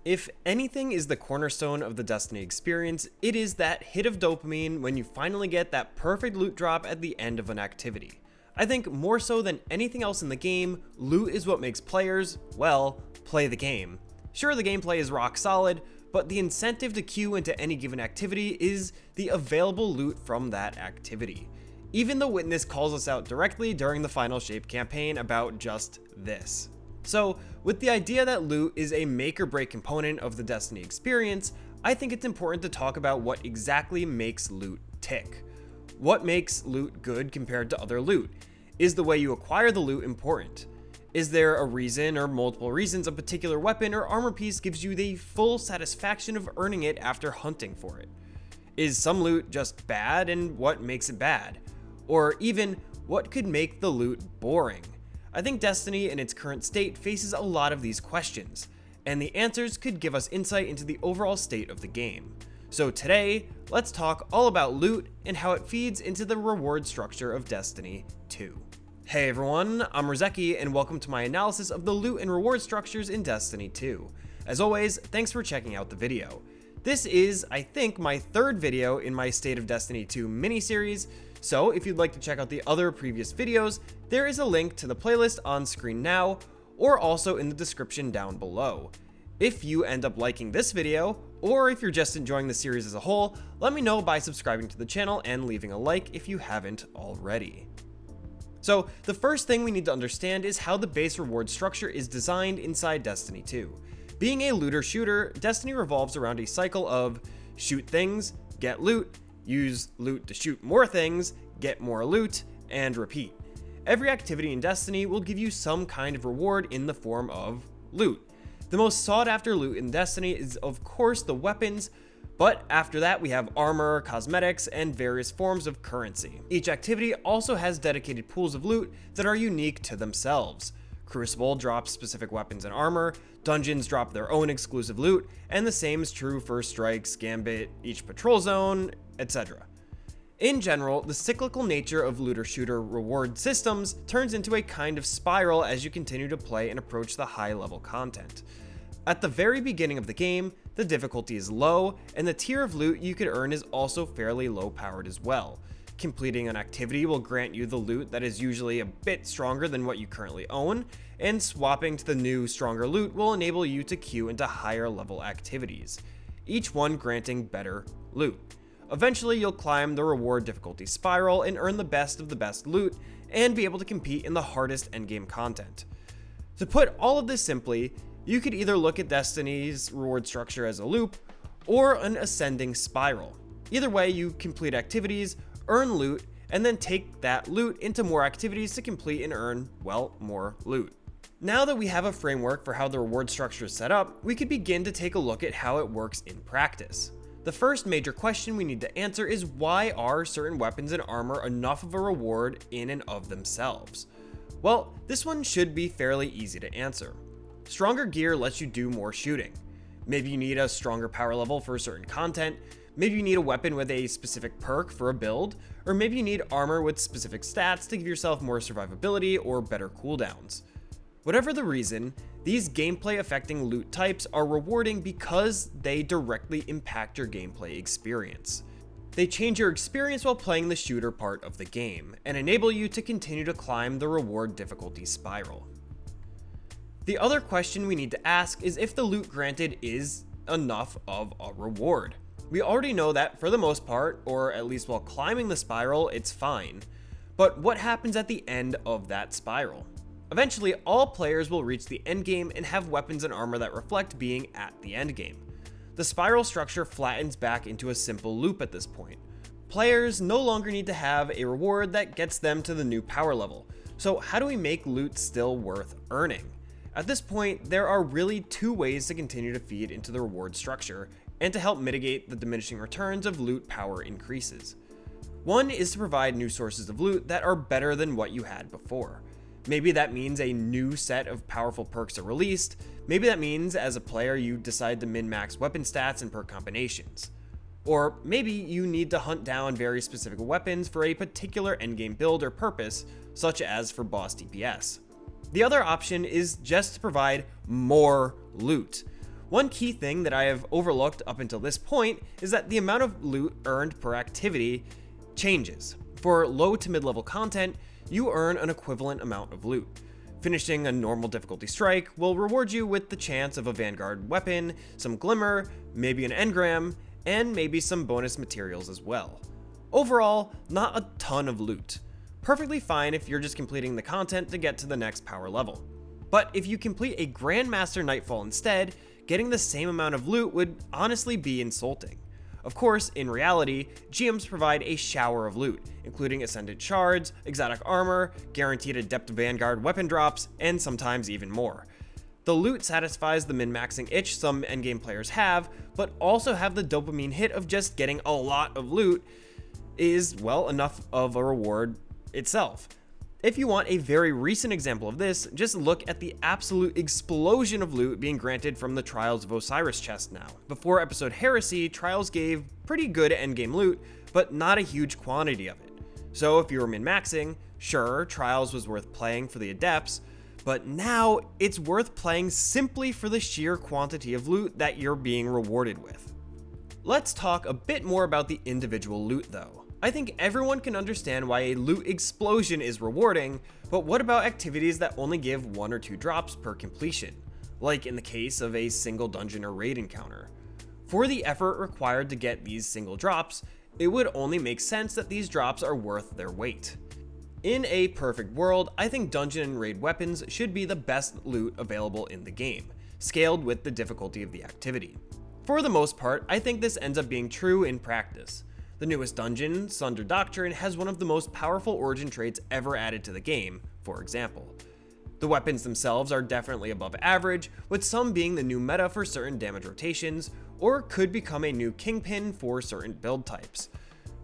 If anything is the cornerstone of the Destiny experience, it is that hit of dopamine when you finally get that perfect loot drop at the end of an activity. I think more so than anything else in the game, loot is what makes players, well, play the game. Sure, the gameplay is rock solid, but the incentive to queue into any given activity is the available loot from that activity. Even the Witness calls us out directly during the Final Shape campaign about just this. So, with the idea that loot is a make or break component of the Destiny experience, I think it's important to talk about what exactly makes loot tick. What makes loot good compared to other loot? Is the way you acquire the loot important? Is there a reason or multiple reasons a particular weapon or armor piece gives you the full satisfaction of earning it after hunting for it? Is some loot just bad, and what makes it bad? Or even, what could make the loot boring? I think Destiny in its current state faces a lot of these questions, and the answers could give us insight into the overall state of the game. So today, let's talk all about loot and how it feeds into the reward structure of Destiny 2. Hey everyone, I'm Rizeki, and welcome to my analysis of the loot and reward structures in Destiny 2. As always, thanks for checking out the video. This is, I think, my third video in my State of Destiny 2 mini-series, so if you'd like to check out the other previous videos, there is a link to the playlist on screen now, or also in the description down below. If you end up liking this video, or if you're just enjoying the series as a whole, let me know by subscribing to the channel and leaving a like if you haven't already. So, the first thing we need to understand is how the base reward structure is designed inside Destiny 2. Being a looter-shooter, Destiny revolves around a cycle of shoot things, get loot, use loot to shoot more things, get more loot, and repeat. Every activity in Destiny will give you some kind of reward in the form of loot. The most sought after loot in Destiny is of course the weapons, but after that we have armor, cosmetics, and various forms of currency. Each activity also has dedicated pools of loot that are unique to themselves. Crucible drops specific weapons and armor, dungeons drop their own exclusive loot, and the same is true for Strikes, Gambit, each patrol zone, etc. In general, the cyclical nature of looter-shooter reward systems turns into a kind of spiral as you continue to play and approach the high-level content. At the very beginning of the game, the difficulty is low, and the tier of loot you could earn is also fairly low-powered as well. Completing an activity will grant you the loot that is usually a bit stronger than what you currently own, and swapping to the new, stronger loot will enable you to queue into higher-level activities, each one granting better loot. Eventually, you'll climb the reward difficulty spiral and earn the best of the best loot, and be able to compete in the hardest endgame content. To put all of this simply, you could either look at Destiny's reward structure as a loop, or an ascending spiral. Either way, you complete activities, earn loot, and then take that loot into more activities to complete and earn, well, more loot. Now that we have a framework for how the reward structure is set up, we could begin to take a look at how it works in practice. The first major question we need to answer is why are certain weapons and armor enough of a reward in and of themselves? Well, this one should be fairly easy to answer. Stronger gear lets you do more shooting. Maybe you need a stronger power level for certain content, maybe you need a weapon with a specific perk for a build, or maybe you need armor with specific stats to give yourself more survivability or better cooldowns. Whatever the reason, these gameplay affecting loot types are rewarding because they directly impact your gameplay experience. They change your experience while playing the shooter part of the game, and enable you to continue to climb the reward difficulty spiral. The other question we need to ask is if the loot granted is enough of a reward. We already know that for the most part, or at least while climbing the spiral, it's fine. But what happens at the end of that spiral? Eventually, all players will reach the endgame and have weapons and armor that reflect being at the endgame. The spiral structure flattens back into a simple loop at this point. Players no longer need to have a reward that gets them to the new power level. So how do we make loot still worth earning? At this point, there are really two ways to continue to feed into the reward structure and to help mitigate the diminishing returns of loot power increases. One is to provide new sources of loot that are better than what you had before. Maybe that means a new set of powerful perks are released. Maybe that means as a player you decide to min-max weapon stats and perk combinations. Or maybe you need to hunt down very specific weapons for a particular endgame build or purpose, such as for boss DPS. The other option is just to provide more loot. One key thing that I have overlooked up until this point is that the amount of loot earned per activity changes. For low to mid-level content, you earn an equivalent amount of loot. Finishing a normal difficulty strike will reward you with the chance of a vanguard weapon, some glimmer, maybe an engram, and maybe some bonus materials as well. Overall, not a ton of loot. Perfectly fine if you're just completing the content to get to the next power level. But if you complete a Grandmaster Nightfall instead, getting the same amount of loot would honestly be insulting. Of course, in reality, GMs provide a shower of loot, including Ascendant Shards, exotic armor, guaranteed Adept Vanguard weapon drops, and sometimes even more. The loot satisfies the min-maxing itch some endgame players have, but also have the dopamine hit of just getting a lot of loot is, well, enough of a reward itself. If you want a very recent example of this, just look at the absolute explosion of loot being granted from the Trials of Osiris chest now. Before episode Heresy, Trials gave pretty good endgame loot, but not a huge quantity of it. So if you were min-maxing, sure, Trials was worth playing for the adepts, but now it's worth playing simply for the sheer quantity of loot that you're being rewarded with. Let's talk a bit more about the individual loot though. I think everyone can understand why a loot explosion is rewarding, but what about activities that only give 1 or 2 drops per completion, like in the case of a single dungeon or raid encounter? For the effort required to get these single drops, it would only make sense that these drops are worth their weight. In a perfect world, I think dungeon and raid weapons should be the best loot available in the game, scaled with the difficulty of the activity. For the most part, I think this ends up being true in practice. The newest dungeon, Sunder Doctrine, has one of the most powerful origin traits ever added to the game, for example. The weapons themselves are definitely above average, with some being the new meta for certain damage rotations, or could become a new kingpin for certain build types.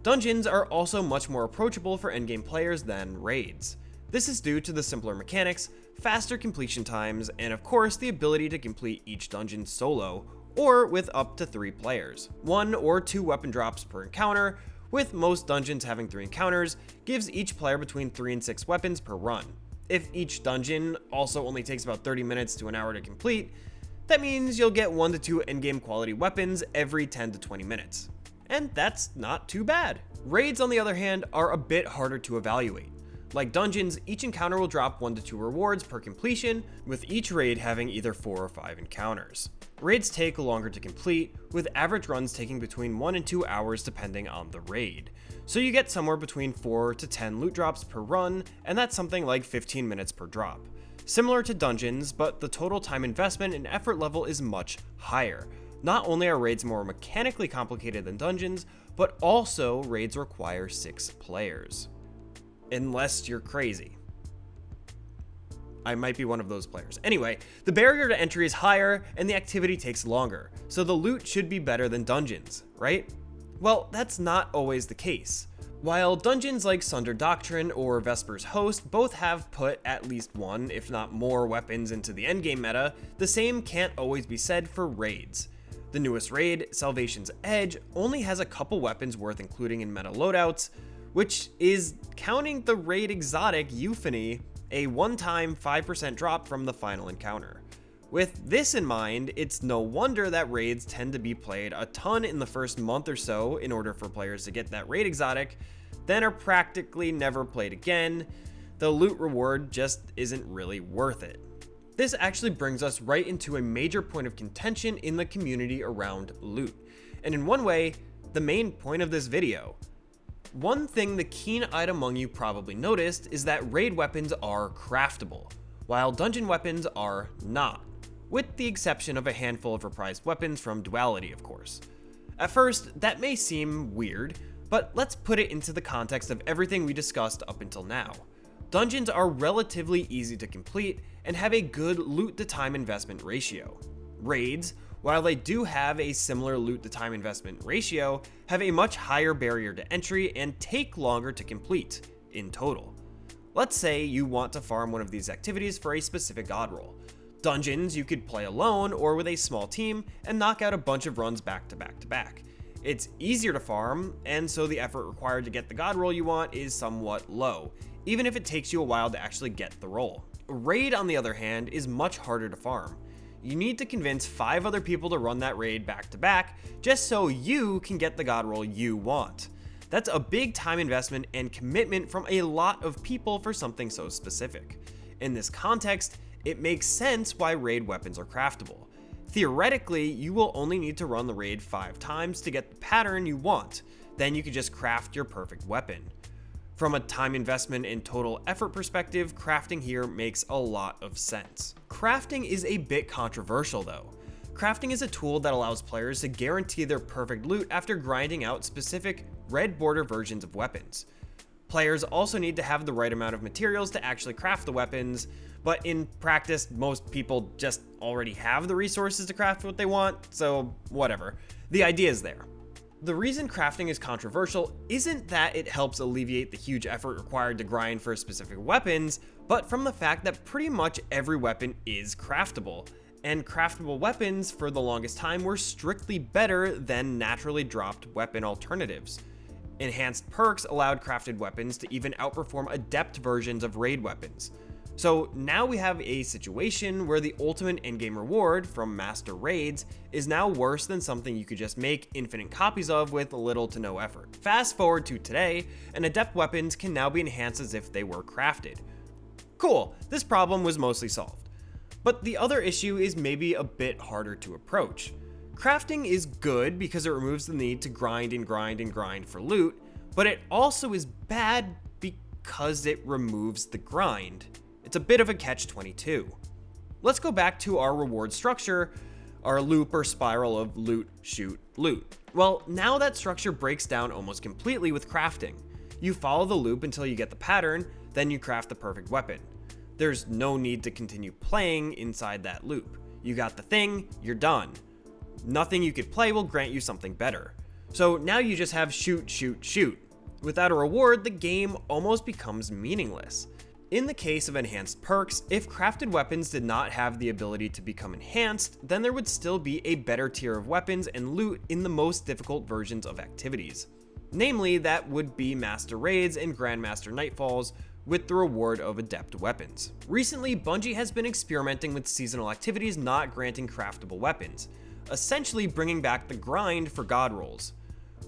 Dungeons are also much more approachable for endgame players than raids. This is due to the simpler mechanics, faster completion times, and of course the ability to complete each dungeon solo, or with up to 3 players. 1 or 2 weapon drops per encounter, with most dungeons having 3 encounters, gives each player between 3 and 6 weapons per run. If each dungeon also only takes about 30 minutes to an hour to complete, that means you'll get 1 to 2 endgame quality weapons every 10 to 20 minutes. And that's not too bad. Raids, on the other hand, are a bit harder to evaluate. Like dungeons, each encounter will drop 1 to 2 rewards per completion, with each raid having either 4 or 5 encounters. Raids take longer to complete, with average runs taking between 1 and 2 hours depending on the raid. So you get somewhere between 4 to 10 loot drops per run, and that's something like 15 minutes per drop. Similar to dungeons, but the total time investment and effort level is much higher. Not only are raids more mechanically complicated than dungeons, but also raids require 6 players. Unless you're crazy. I might be one of those players. Anyway, the barrier to entry is higher and the activity takes longer, so the loot should be better than dungeons, right? Well, that's not always the case. While dungeons like Sunder Doctrine or Vesper's Host both have put at least 1, if not more, weapons into the endgame meta, the same can't always be said for raids. The newest raid, Salvation's Edge, only has a couple weapons worth including in meta loadouts, which is, counting the raid exotic Euphony, a one-time 5% drop from the final encounter. With this in mind, it's no wonder that raids tend to be played a ton in the first month or so in order for players to get that raid exotic, then are practically never played again. The loot reward just isn't really worth it. This actually brings us right into a major point of contention in the community around loot, and in one way, the main point of this video. One thing the keen-eyed among you probably noticed is that raid weapons are craftable, while dungeon weapons are not, with the exception of a handful of reprised weapons from Duality, of course. At first, that may seem weird, but let's put it into the context of everything we discussed up until now. Dungeons are relatively easy to complete and have a good loot to time investment ratio. Raids, while they do have a similar loot to time investment ratio, have a much higher barrier to entry and take longer to complete in total. Let's say you want to farm one of these activities for a specific god roll. Dungeons, you could play alone or with a small team and knock out a bunch of runs back to back to back. It's easier to farm, and so the effort required to get the god roll you want is somewhat low, even if it takes you a while to actually get the roll. Raid, on the other hand, is much harder to farm. you need to convince 5 other people to run that raid back to back just so you can get the god roll you want. That's a big time investment and commitment from a lot of people for something so specific. In this context, it makes sense why raid weapons are craftable. Theoretically, you will only need to run the raid 5 times to get the pattern you want, then you can just craft your perfect weapon. From a time investment and total effort perspective, crafting here makes a lot of sense. Crafting is a bit controversial though. Crafting is a tool that allows players to guarantee their perfect loot after grinding out specific red border versions of weapons. Players also need to have the right amount of materials to actually craft the weapons, but in practice, most people just already have the resources to craft what they want, so whatever. The idea is there. The reason crafting is controversial isn't that it helps alleviate the huge effort required to grind for specific weapons, but from the fact that pretty much every weapon is craftable, and craftable weapons for the longest time were strictly better than naturally dropped weapon alternatives. Enhanced perks allowed crafted weapons to even outperform adept versions of raid weapons. So now we have a situation where the ultimate endgame reward from master raids is now worse than something you could just make infinite copies of with little to no effort. Fast forward to today, and adept weapons can now be enhanced as if they were crafted. Cool, this problem was mostly solved. But the other issue is maybe a bit harder to approach. Crafting is good because it removes the need to grind and grind and grind for loot, but it also is bad because it removes the grind. It's a bit of a catch-22. Let's go back to our reward structure, our loop or spiral of loot, shoot, loot. Well, now that structure breaks down almost completely with crafting. You follow the loop until you get the pattern, then you craft the perfect weapon. There's no need to continue playing inside that loop. You got the thing, you're done. Nothing you could play will grant you something better. So now you just have shoot, shoot, shoot. Without a reward, the game almost becomes meaningless. In the case of enhanced perks, if crafted weapons did not have the ability to become enhanced, then there would still be a better tier of weapons and loot in the most difficult versions of activities. Namely, that would be Master Raids and Grandmaster Nightfalls with the reward of adept weapons. Recently, Bungie has been experimenting with seasonal activities not granting craftable weapons, essentially bringing back the grind for god rolls.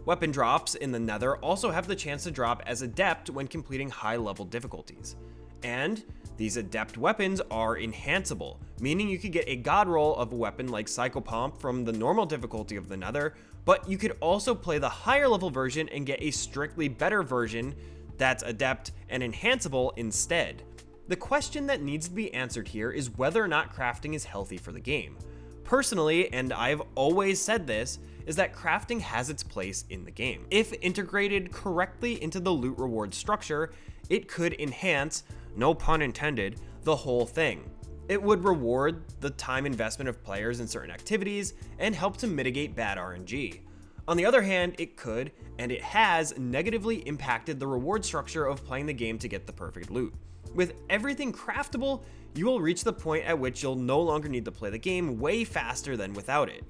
Weapon drops in the Nether also have the chance to drop as adept when completing high-level difficulties. And these adept weapons are enhanceable, meaning you could get a god roll of a weapon like Psychopomp from the normal difficulty of the Nether, but you could also play the higher level version and get a strictly better version that's adept and enhanceable instead. The question that needs to be answered here is whether or not crafting is healthy for the game. Personally, and I've always said this, is that crafting has its place in the game. If integrated correctly into the loot reward structure, it could enhance, no pun intended, the whole thing. It would reward the time investment of players in certain activities and help to mitigate bad RNG. On the other hand, it could, and it has, negatively impacted the reward structure of playing the game to get the perfect loot. With everything craftable, you will reach the point at which you'll no longer need to play the game way faster than without it.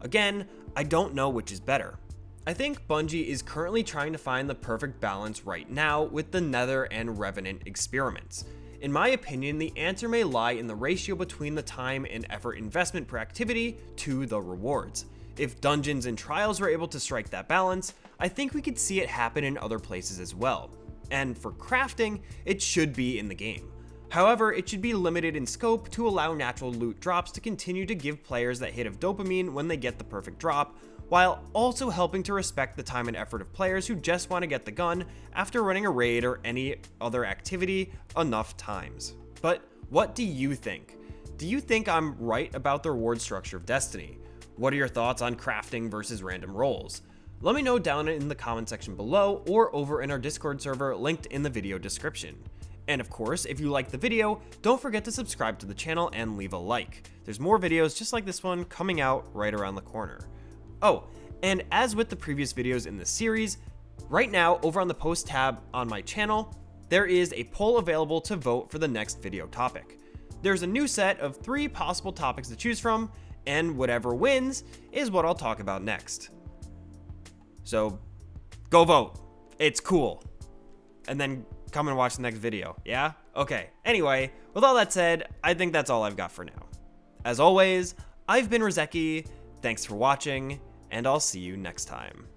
Again, I don't know which is better. I think Bungie is currently trying to find the perfect balance right now with the Nether and Revenant experiments. In my opinion, the answer may lie in the ratio between the time and effort investment per activity to the rewards. If dungeons and trials were able to strike that balance, I think we could see it happen in other places as well. And for crafting, it should be in the game. However, it should be limited in scope to allow natural loot drops to continue to give players that hit of dopamine when they get the perfect drop, while also helping to respect the time and effort of players who just want to get the gun after running a raid or any other activity enough times. But what do you think? Do you think I'm right about the reward structure of Destiny? What are your thoughts on crafting versus random rolls? Let me know down in the comment section below or over in our Discord server linked in the video description. And of course, if you liked the video, don't forget to subscribe to the channel and leave a like. There's more videos just like this one coming out right around the corner. Oh, and as with the previous videos in this series, right now over on the post tab on my channel, there is a poll available to vote for the next video topic. There's a new set of 3 possible topics to choose from, and whatever wins is what I'll talk about next. So go vote. It's cool. And then come and watch the next video, yeah? Okay, anyway, with all that said, I think that's all I've got for now. As always, I've been Rizeki, thanks for watching, and I'll see you next time.